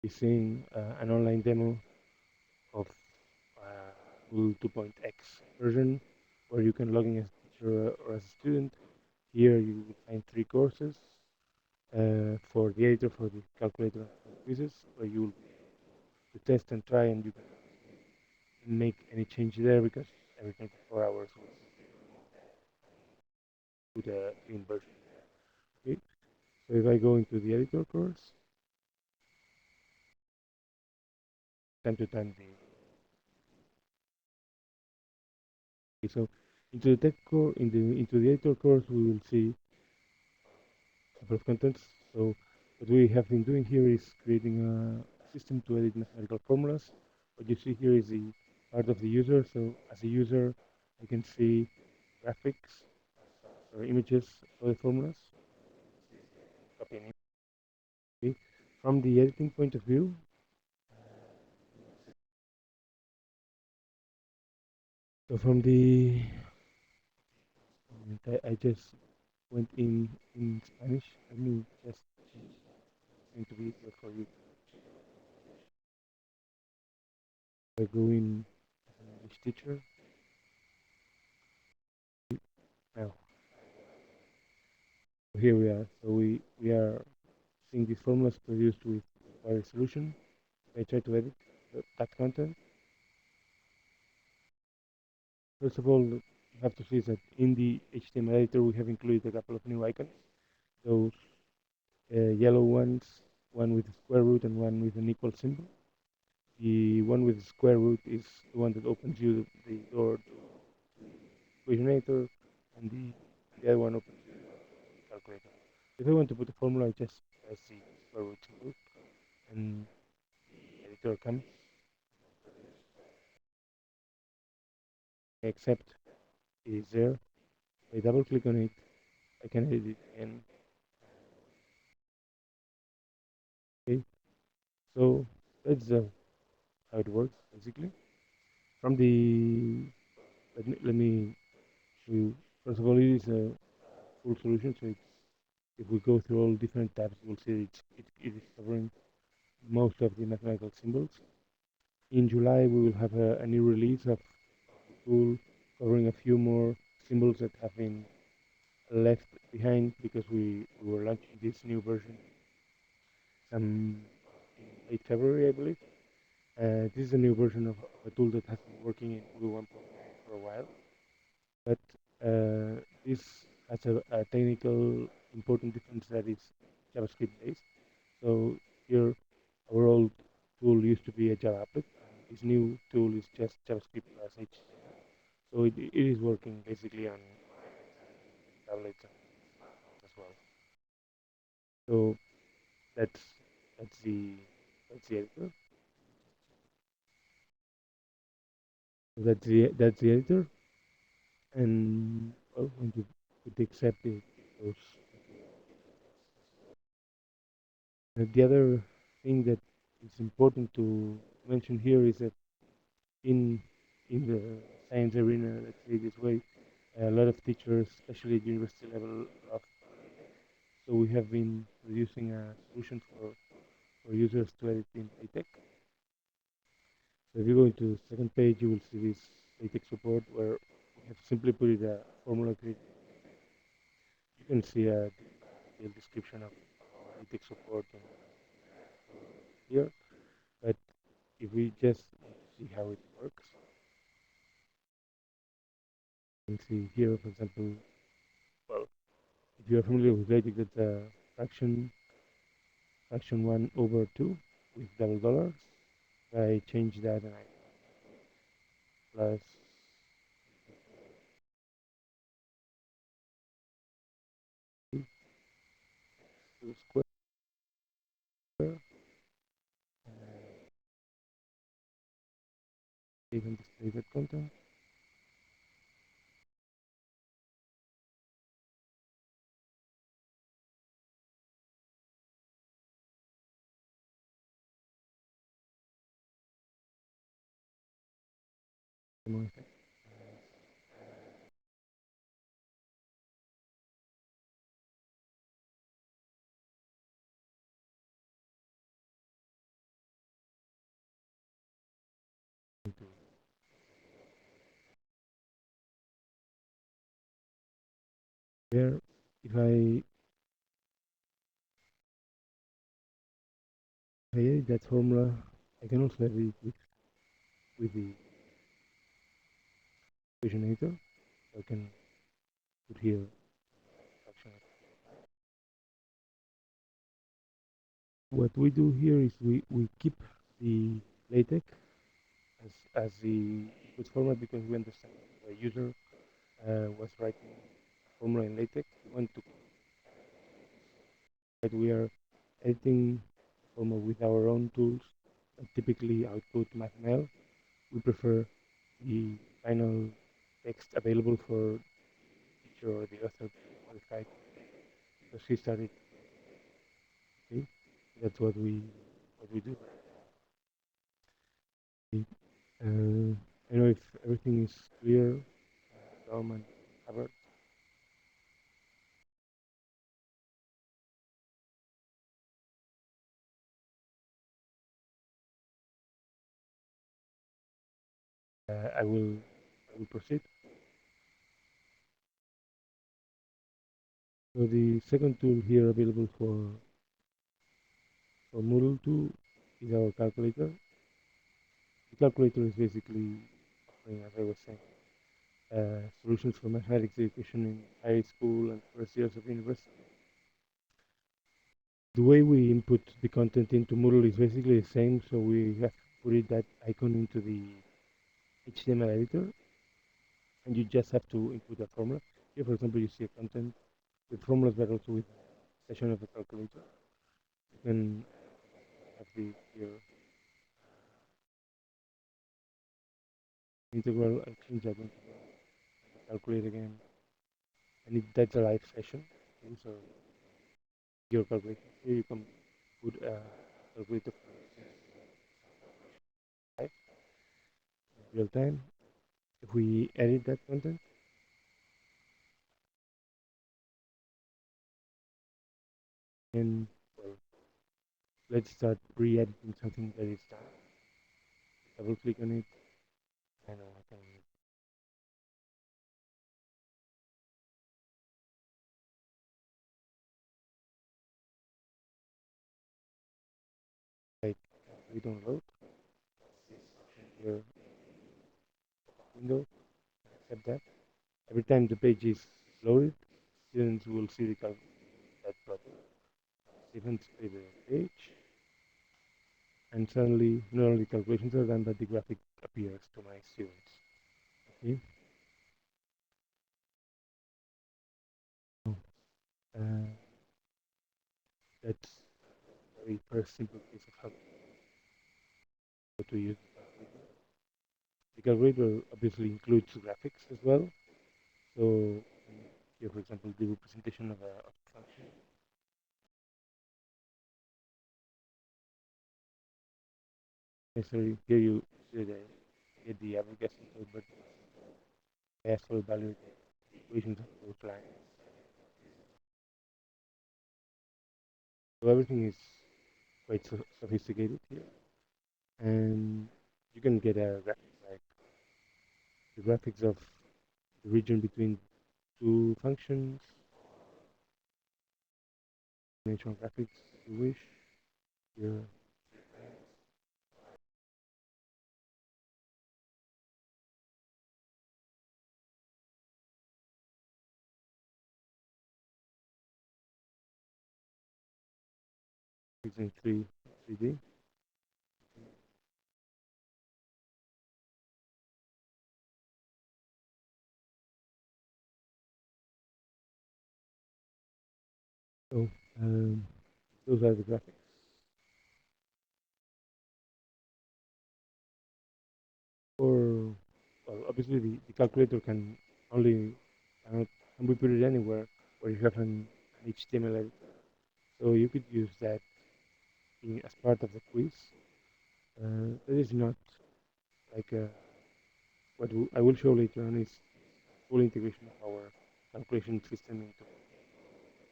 be seeing an online demo of Moodle 2.x version where you can log in as a teacher or as a student. Here you will find three courses for the editor, for the calculator, and for the quizzes, where you will to test and try, and you can make any change there because every 24 hours we put a clean version. Okay, so if I go into the editor course, time to time the okay, so into the tech core into the editor course we will see a couple of contents. So what we have been doing here is creating a system to edit mathematical formulas. What you see here is the part of the user. So as a user, I can see graphics or images for the formulas. Copy an image. From the editing point of view, so from the I just went in Spanish. Let me just change into video for you. I go in as an English teacher now. Here we are. So we are seeing these formulas produced with various solution. I try to edit that content. First of all, you have to see that in the HTML editor we have included a couple of new icons. Those yellow ones, one with a square root and one with an equal symbol. The one with the square root is the one that opens you the door to Equationator, and the other one opens the calculator. If I want to put a formula, I just press the square root symbol, and the editor comes. Except is there. If I double click on it, I can edit it again. Okay, so that's how it works basically. From the let me show you. First of all, it is a full solution. So it's, if we go through all different tabs, we'll see it is covering most of the mathematical symbols. In July, we will have a new release of the tool covering a few more symbols that have been left behind because we were launching this new version some in late February, I believe. This is a new version of a tool that has been working in Moodle 1.9 for a while, but this has a technical important difference that is JavaScript based. So here, our old tool used to be a Java applet. This new tool is just JavaScript plus HTML. So it is working basically on tablets and phones as well. So that's that's the that's the editor. So that's the editor. And well, when you put accept it goes. The other thing that is important to mention here is that in in the science arena, let's say this way, a lot of teachers, especially at university level, love LaTeX. So we have been producing a solution for users to edit in LaTeX. So if you go into the second page, you will see this LaTeX support where we have simply put it a formula created. You can see a detailed description of LaTeX support here, but if we just see how it works, you can see here, for example, well, if you are familiar with LaTeX, that's a fraction 1 over 2 with double dollars. I change that and I plus two square, even display that content. Where if I edit that formula, I can also edit it with the equation editor. I can put here fraction. What we do here is we keep the LaTeX as the input format because we understand the user was writing a formula in LaTeX. We want to that we are editing the formula with our own tools, typically output MathML. We prefer the final text available for teacher or the author to modify. So she started. Okay? That's what we do. Okay. I know if everything is clear, Dom and Albert. I will proceed. So the second tool here available for Moodle 2 is our calculator. The calculator is basically offering, as I was saying, solutions for mathematics education in high school and first years of university. The way we input the content into Moodle is basically the same, so we have put that icon into the HTML editor, and you just have to input a formula. Here, for example, you see a content with formulas, but also with a session of a calculator. You can have the here integral. I change that into calculate again, and that's a live session. Okay, so your calculator here you can put a calculator for live real time. If we edit that content, then well, let's start re-editing something that is done. Double click on it, and I can like we don't load your window, accept that. Every time the page is loaded, students will see that button. Students play the page, and suddenly not only calculations are done, but the graphic appears to my students. Okay, so, uh, that's a very first simple case of how to use the calculator. The calculator obviously includes graphics as well. So here, for example, the representation of a function. Necessarily, here you see the get the average asymptote, but I also evaluate the equations of those lines. So everything is quite sophisticated here, and you can get a graphic like the graphics of the region between two functions, dimensional graphics if you wish. Here, using 3D. So those are the graphics. Or well, obviously the calculator can only cannot can be put it anywhere where you have an HTML editor. So you could use that as part of the quiz. That is not like I will show later on is full integration of our calculation system into the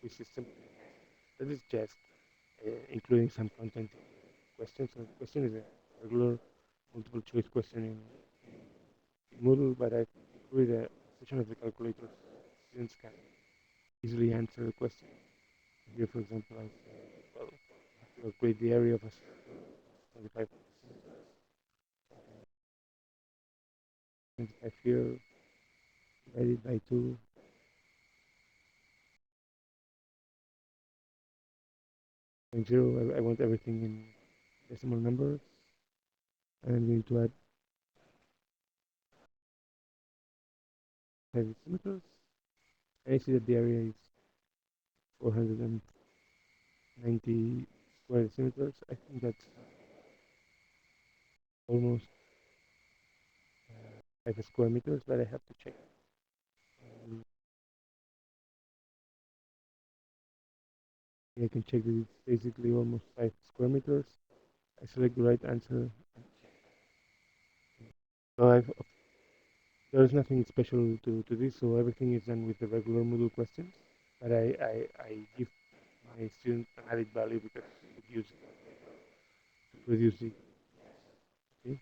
quiz system. That is just including some content questions. So the question is a regular multiple choice question in Moodle, but I included a section of the calculator students can easily answer the question. Here, for example, I say, well, calculate the area of a circle, 25 centimeters, 25 here, divided by 2, 0. I want everything in decimal numbers. And I'm going to add 5 centimeters. And I see that the area is 490 square centimeters. I think that's almost 5 square meters, but I have to check. Um, I can check that it's basically almost 5 square meters. I select the right answer. So there's nothing special to this, so everything is done with the regular Moodle questions. But I give my students an added value because it uses to produce the. Okay?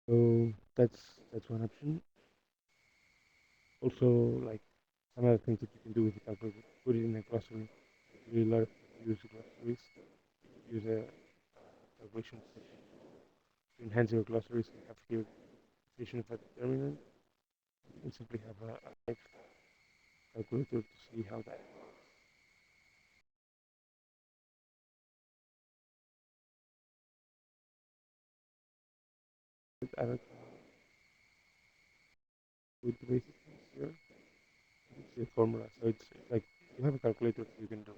So that's one option. Also, like some other things that you can do with the calculator, put it in a glossary. Really love to use glossaries. Use a calculation session to enhance your glossaries. You have here definition of a determinant. You can simply have a live calculator to see how that added with the basic things here. It's a formula, so it's like you have a calculator, so you can do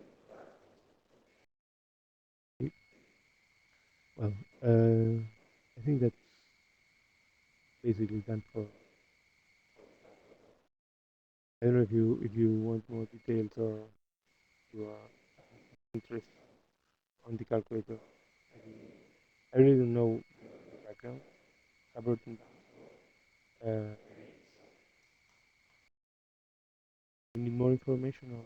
it. Well, I think that's basically done for. I don't know if you want more details or you are interested on the calculator. I really don't know the background about uh, you need more information or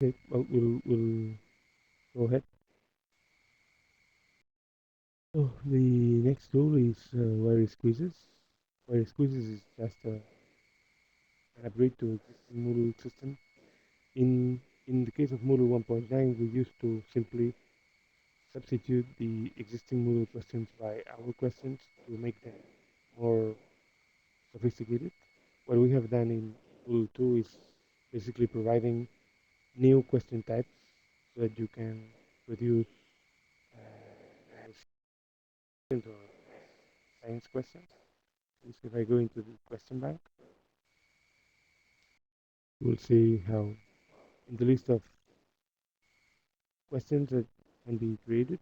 okay, well, we'll go ahead. So the next tool is Wireless Quizzes. Wireless Quizzes is just an upgrade to existing Moodle system. In the case of Moodle 1.9, we used to simply substitute the existing Moodle questions by our questions to make them more sophisticated. What we have done in Moodle 2 is basically providing new question types so that you can produce or science questions. If I go into the question bank, we'll see how in the list of questions that can be created,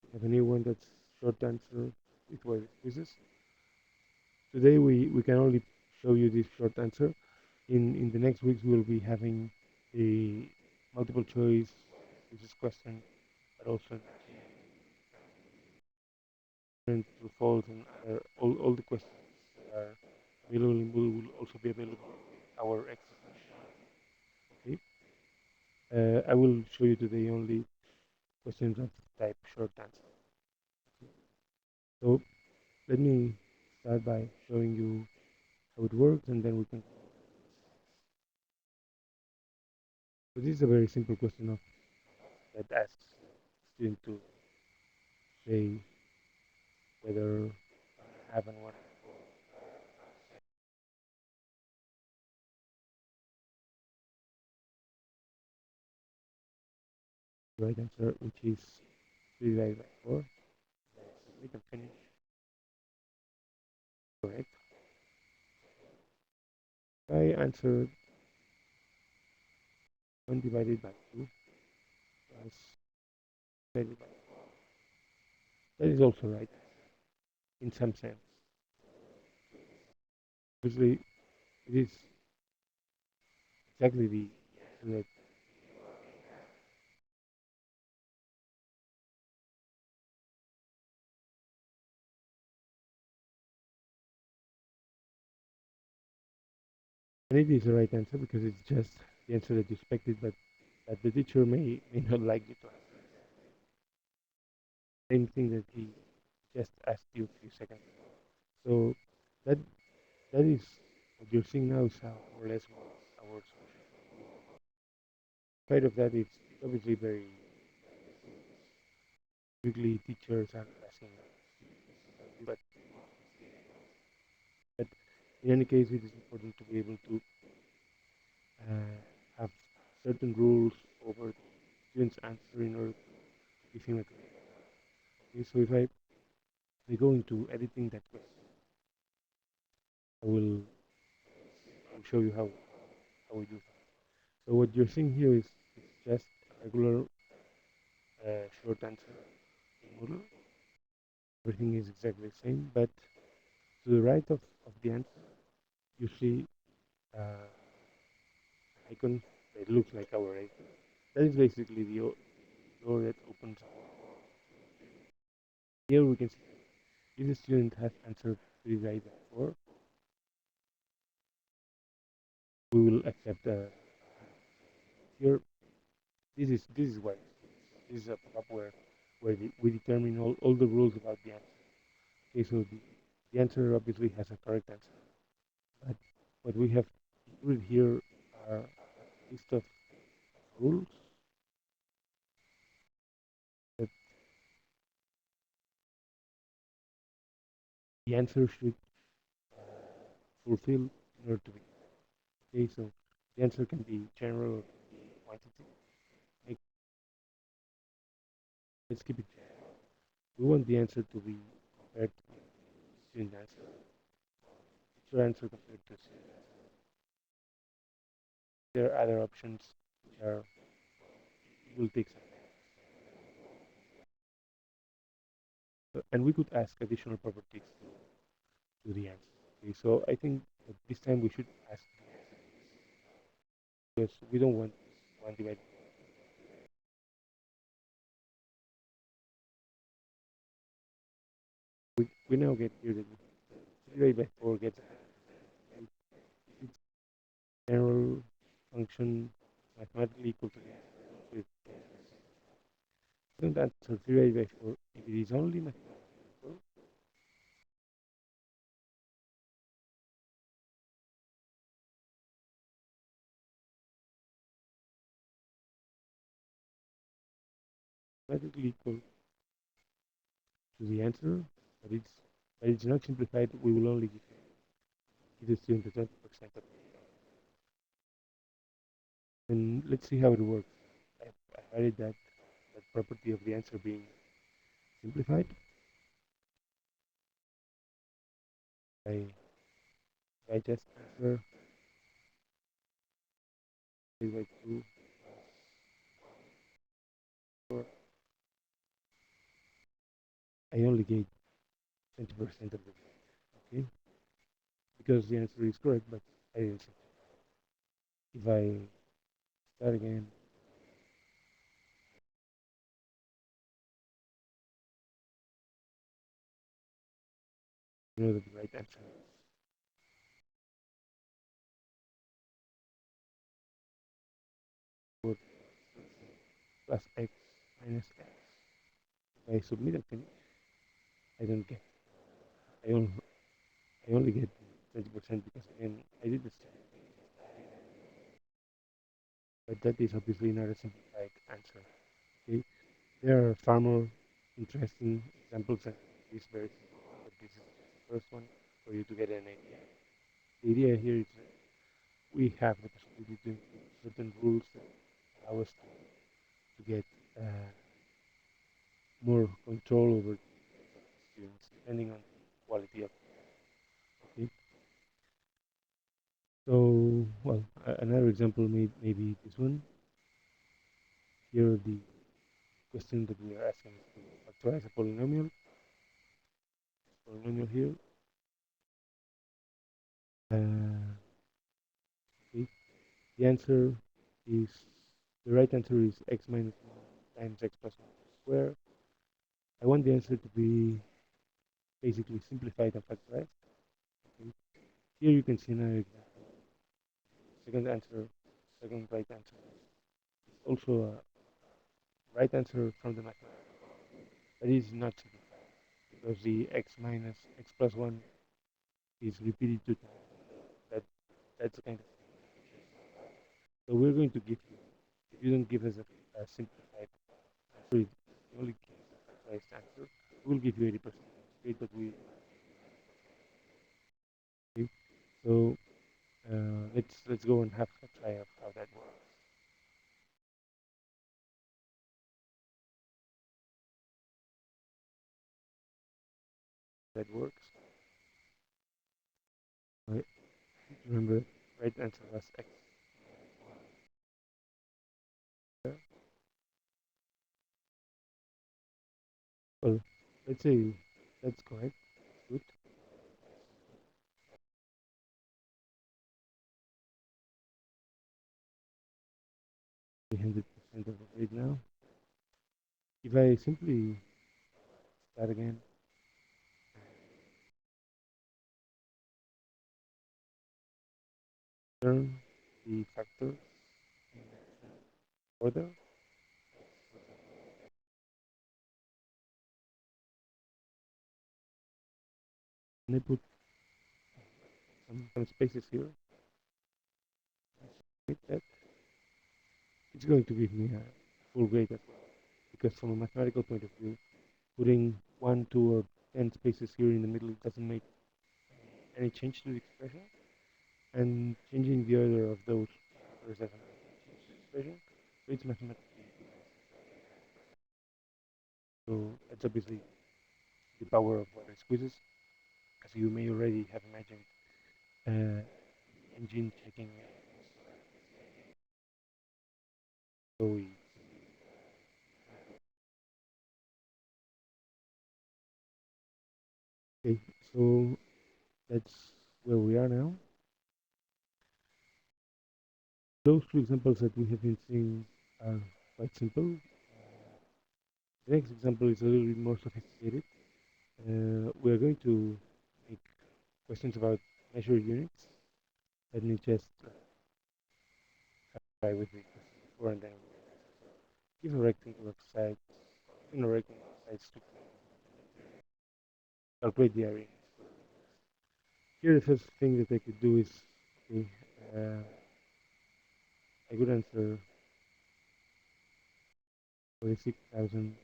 we have a new one that's short answer with word quizzes. Today we can only show you this short answer. In the next weeks we'll be having the multiple choice quizzes question, but also true, false, and all the questions that are available in Moodle will also be available in our exercise. Okay. I will show you today only questions of type short answer. So let me start by showing you how it works, and then we can. So this is a very simple question of that asks student to say whether have and what the right answer, which is 3 divided by 4. We can finish. Correct. I answered 1 divided by 2 plus divided by 4. That is also right in some sense. Obviously, it is exactly the answer that And it is the right answer because it's just the answer that you expected, but that the teacher may not like you to answer. Same thing that he just asked you a few seconds ago. So that that is what you're seeing now is how more or less our solution. Part of that, it's obviously very quickly teachers are asking, but but in any case, it is important to be able to have certain rules over the student's answer in order to give him a grade. Okay, so if I go into editing that question, I will show you how we do that. So what you're seeing here is just a regular short answer in Moodle. Everything is exactly the same, but to the right of the answer, you see uh, an icon that looks like our editor. That is basically the door that opens up. Here we can see if the student has answered 3 right before, we will accept here. This is why this is a pop where we determine all the rules about the answer. Okay, so the answer obviously has a correct answer, but what we have included here are a list of rules that the answer should fulfill in order to be. Okay, so the answer can be general or can be quantitative. Like, let's keep it general. We want the answer to be compared to the student answer. Teacher answer compared to student answer. There are other options which are will take some time. And we could ask additional properties to the answer. Okay, so I think that this time we should ask because we don't want one divided. We now get here that 3 by 4 gets its general function mathematically equal to the answer. So don't answer 3 by 4 if it is only mathematical. Mathematically equal to the answer, but it's not simplified. We will only give the student the 20% of it. And let's see how it works. I added that property of the answer being simplified. I just answer 3 by 2 4. I only get 20% of the grade, okay? Because the answer is correct, but I didn't say. If I start again, you know that the right answer is 4 plus x minus x. If I submit and finish, I don't get. I only I only get 20% because again I did this, but that is obviously not a simplified answer. Okay, there are far more interesting examples than this very simple one, but this is just the first one for you to get an idea. The idea here is that we have the possibility to include certain rules that allow us to get more control over students depending on the quality of it. Okay? So, well, another example may be this one. Here, the question that we are asking is to factorize a polynomial. Polynomial here. Okay. The answer is the right answer is x minus 1 times x plus 1 squared. I want the answer to be basically simplified and factorized. Okay. Here you can see another example. second answer, second right answer is also a right answer from the mathematical. That is not simplified because the x minus x plus 1 is repeated two times. That, that's the kind of thing. So we're going to give you, if you don't give us a simplified answer, if you only give us a factorized answer, we'll give you 80% straight, but we okay. So let's go and have a try of how that works. That works. Right. Remember, right answer was x. Well, let's say that's correct. Good. 300% of the grade now. If I simply start again, turn the factors in order, and I put some spaces here, like that, it's going to give me a full grade as well. Because from a mathematical point of view, putting 1, 2, or 10 spaces here in the middle doesn't make any change to the expression, and changing the order of those factors doesn't make any change to the expression. So it's mathematically good. So that's obviously the power of water quizzes, as you may already have imagined. Engine checking. So we okay. So that's where we are now. Those two examples that we have been seeing are quite simple. The next example is a little bit more sophisticated. We are going to make questions about measured units. Let me just try with the question before and then give a rectangle side, in a rectangle sides to calculate the area. Here, the first thing that I could do is okay, I could answer 46,000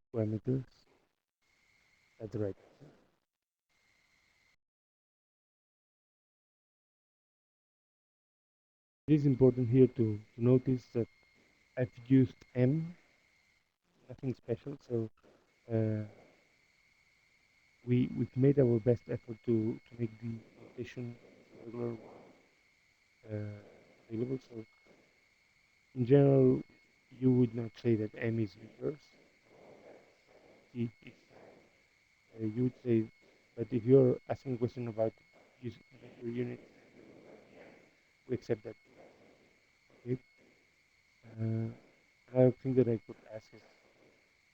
square meters. That's right. It is important here to notice that I've used M, nothing special. So uh, we've made our best effort to make the notation regular one available. So in general, you would not say that M is meters. You would say, but if you're asking a question about use your unit, we accept that. Okay. Another thing that I could ask is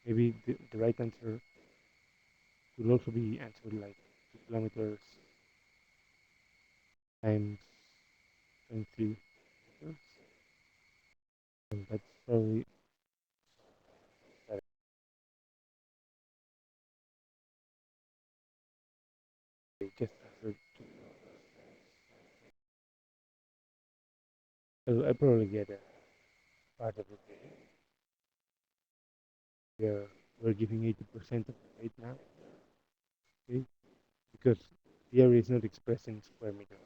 maybe the right answer could also be answered like 2 kilometers times 23 meters. And that's probably that I just answered 2 kilometers. So I probably get a part of it. We're giving 80% of the rate now, okay? Because the area is not expressed in square meters.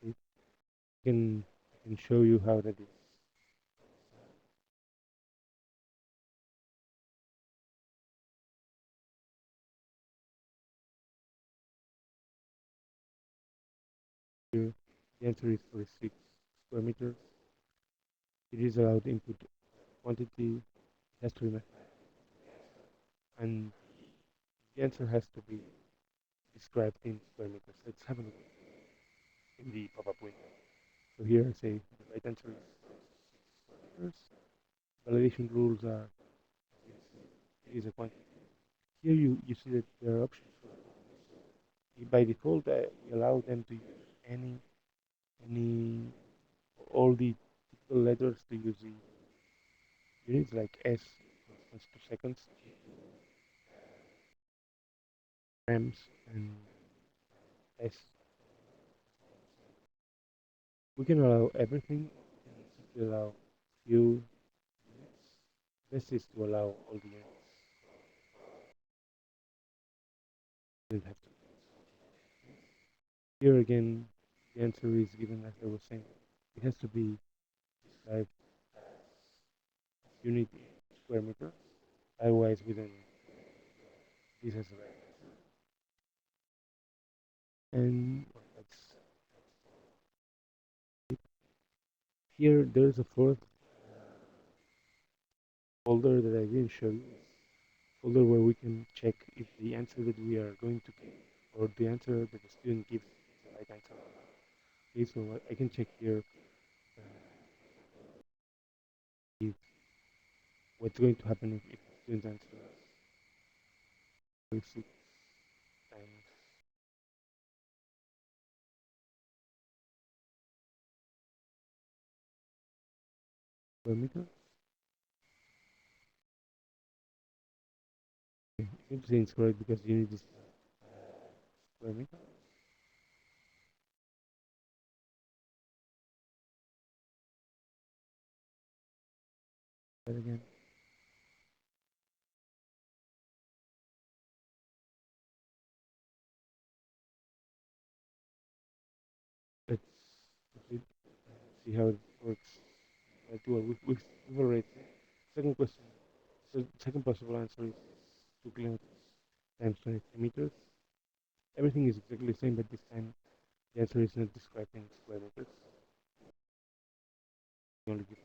Okay? I can show you how that is. Here, the answer is 46 square meters. It is allowed input quantity. It has to be mathematical, and the answer has to be described in square meters. Let's have a look in the pop-up window. So here I say the right answer is square meters. Validation rules are it is a quantity. Here you see that there are options for by default we allow them to use any any all the typical letters to use the units like S corresponds to seconds, grams, and S. We can allow everything. We can simply allow few units. This is to allow all the units. We have to. Here again, the answer is given as I was saying. It has to be described as unit square meter. Otherwise, we don't. This has a right. And well, that's here. There's a fourth folder that I didn't show you. Folder where we can check if the answer that we are going to give or the answer that the student gives is the right answer. Okay, so I can check here if what's going to happen if the student answers 6 times per meter. Okay, I think it's correct because the unit is square meter. But again, let's proceed, see how it works. Well, we've already second question. So second possible answer is 2 kilometers times 23 meters. Everything is exactly the same, but this time the answer is not described in square meters. We only give it.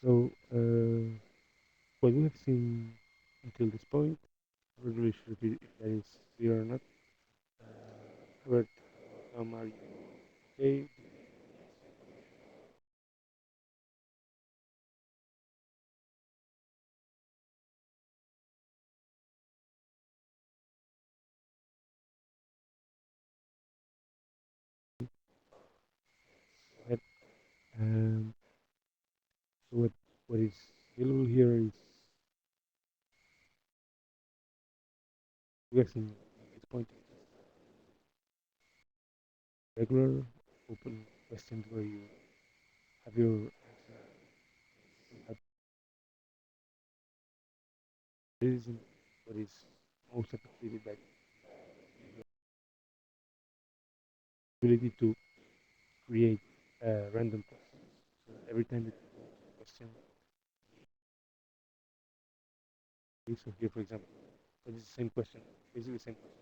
So what we have seen until this point, I really should repeat if that is clear or not. Robert, are you okay? Yep. Um, so what is available here is we have seen at this point regular open questions where you have your answer. Have this is what is most effective that ability to create random questions. So every time that you go to a question, so here for example, so this is the same question, basically the same question.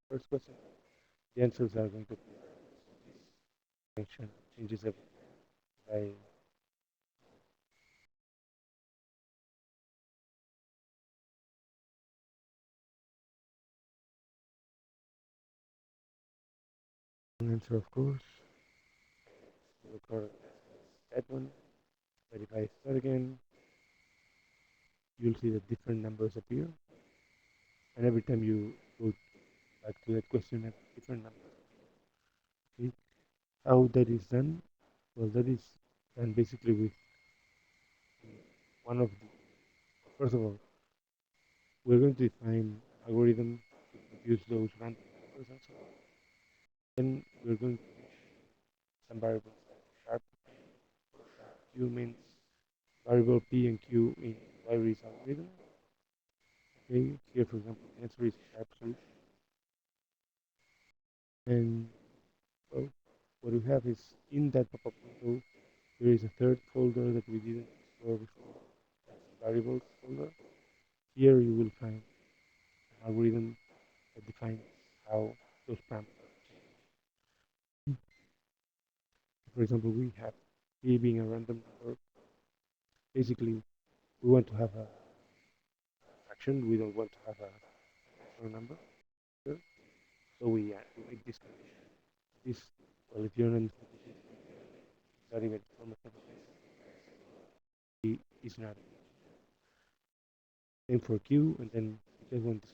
First question, the answers are going to be function changes every by one answer of course. Record that one. But if I start again, you'll see that different numbers appear, and every time you go back to that question, a different number. Okay, how that is done? Well, that is done basically with one of the. First of all, we're going to define algorithm to produce those random numbers and so on. Then we're going to use some variables like sharp q means variable p and q in libraries algorithm. Okay, here for example, the answer is sharp solution. And well, what we have is in that pop-up window, there is a third folder that we didn't explore before. That's the variables folder. Here you will find an algorithm that defines how those parameters change. For example, we have p being a random number. Basically, we want to have a fraction. We don't want to have a natural number. Here. So we make this condition. This, well, if you're not not even from a is not same for q, and then we just want this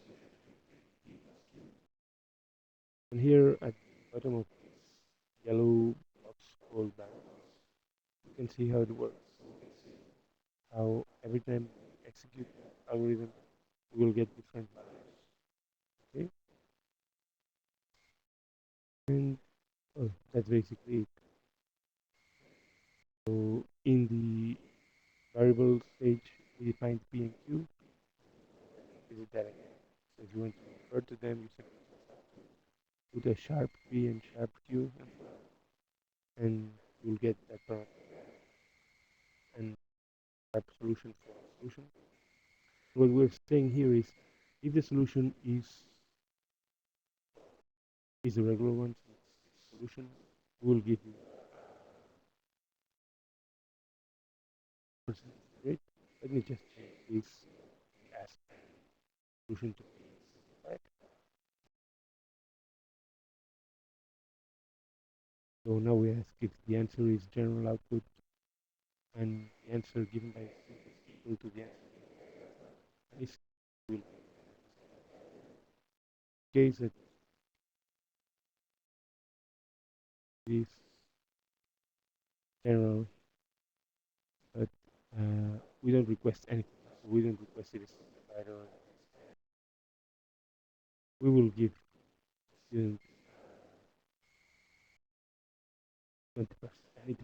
And here at the bottom of this yellow box called variables, you can see how it works. So we can see how every time we execute the algorithm, we will get different values. Okay, and well, that's basically it. So in the variable stage, we defined P and Q. Visit that again. So if you want to refer to them, you simply just have to put a sharp P and sharp Q, and you'll get that parameter and sharp solution for the solution. What we're saying here is, if the solution is a regular one, so it's solution, we'll give you percentage rate. Let me just change this as solution to be simplified. So now we ask if the answer is general output, and the answer given by C is equal to the answer given by Tesla. And this will case that is general, but we don't request anything. So we don't request it is simplified, or we will give student 20%, 80%,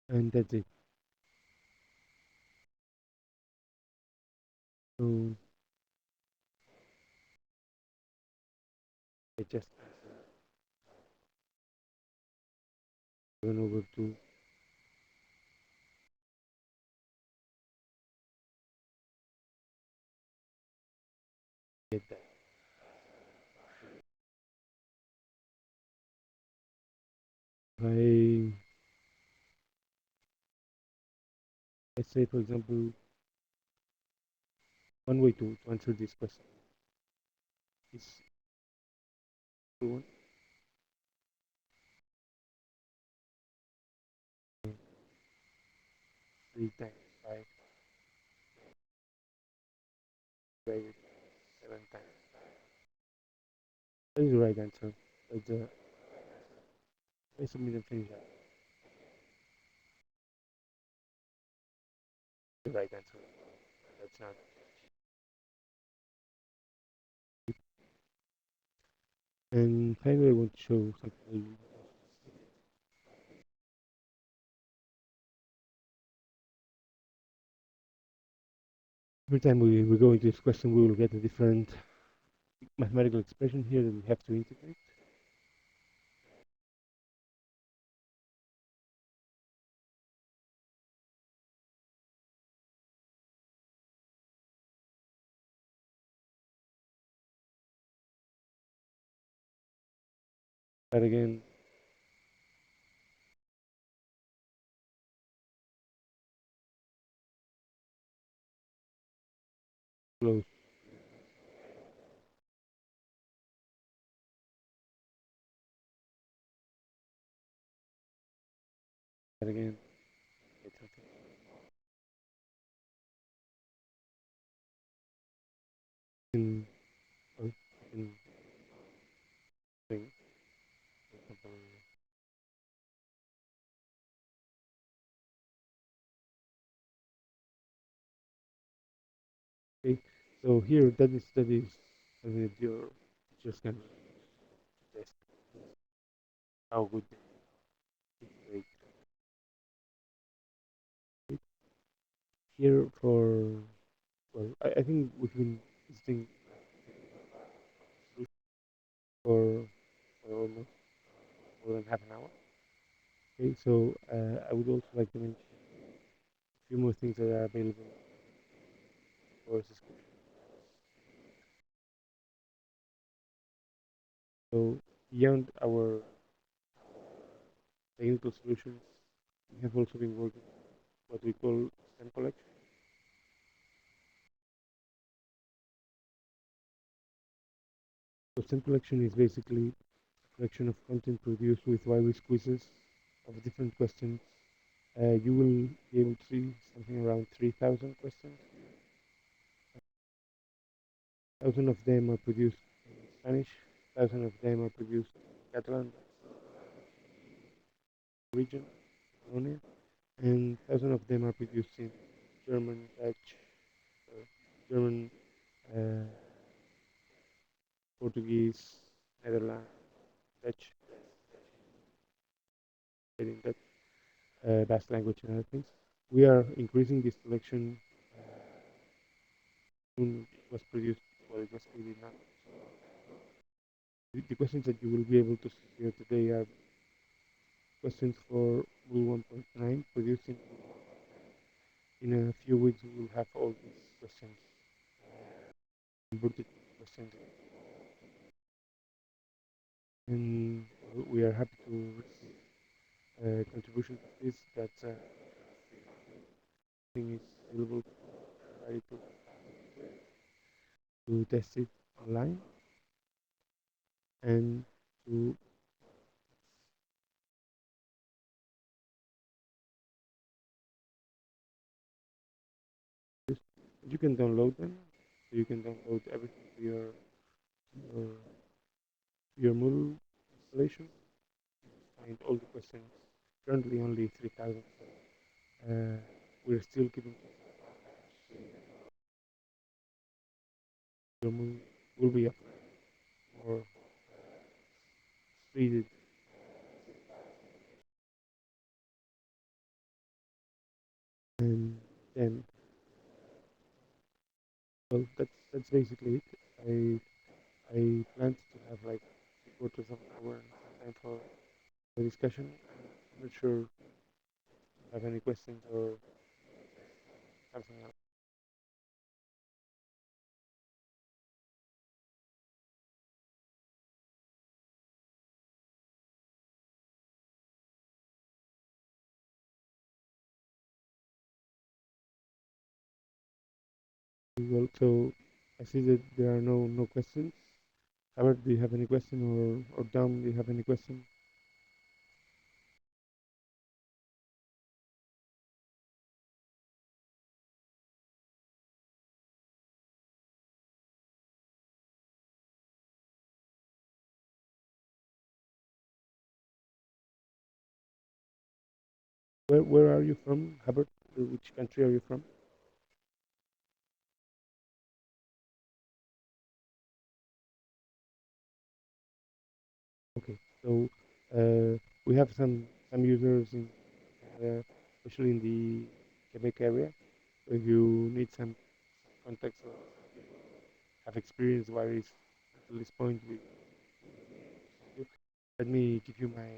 and that's it. So I just went over to get that. I let's say, for example, one way to answer this question is one 3 times 5 divided 7 times. That is the right answer. That's the I submit and finish that. The right answer. That's not. And finally, I want to show something. Every time we go into this question, we will get a different mathematical expression here that we have to integrate. But again, close. But again, it's okay. In, in thing, for example, okay. So here, that is something that you're just gonna test how good they integrate. Here for well, I think we've been testing for, for almost more than half an hour. Okay, so I would also like to mention a few more things that are available for subscription. So beyond our technical solutions, we have also been working on what we call stem collection. So stem collection is basically a collection of content produced with various quizzes of different questions you will be able to see something around 3,000 questions. 1,000 of them are produced in Spanish, 1,000 of them are produced in Catalan region, Catalonia, and 1,000 of them are produced in German, Dutch, German, uh, Portuguese, Netherlands, Dutch, in that Basque language and other things. We are increasing this selection. Soon it was produced, well, it was created now. The questions that you will be able to see here today are questions for Moodle 1.9 produced in a few weeks. We will have all these questions converted questions, and we are happy to receive contribution to this. That thing is available to test it online and to you can download them. So you can download everything to your, your Moodle installation. Find all the questions. Currently only 3,000. We're still keeping your Moodle will be up more speeded, and then well that's basically it. I planned to have like 3/4 of an hour and some time for the discussion. I'm not sure if you have any questions or something else. Well, so I see that there are no questions. Albert, do you have any question, or Dom, do you have any question? Where are you from, Albert? Which country are you from? Okay, so we have some users in especially in the Quebec area. So if you need some context or have experience where is to this point, let me give you my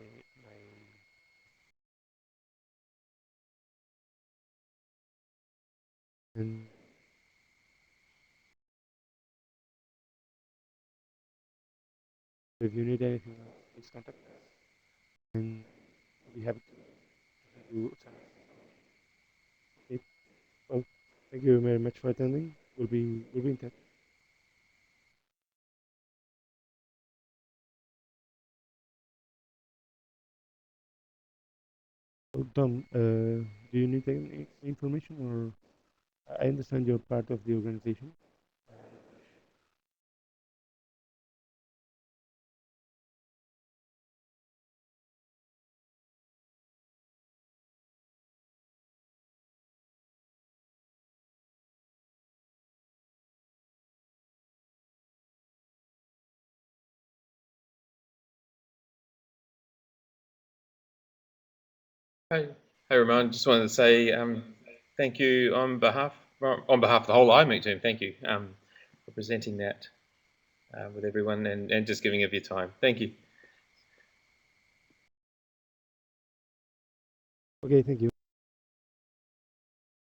and if you need anything else, please contact us, and we have to do some. Okay. Well, thank you very much for attending. We'll be in touch. So, Tom, do you need any information, or I understand you're part of the organization? Hey, hey, Ramon. Just wanted to say thank you on behalf of the whole iMoot team. Thank you for presenting that with everyone and just giving of your time. Thank you. Okay, thank you.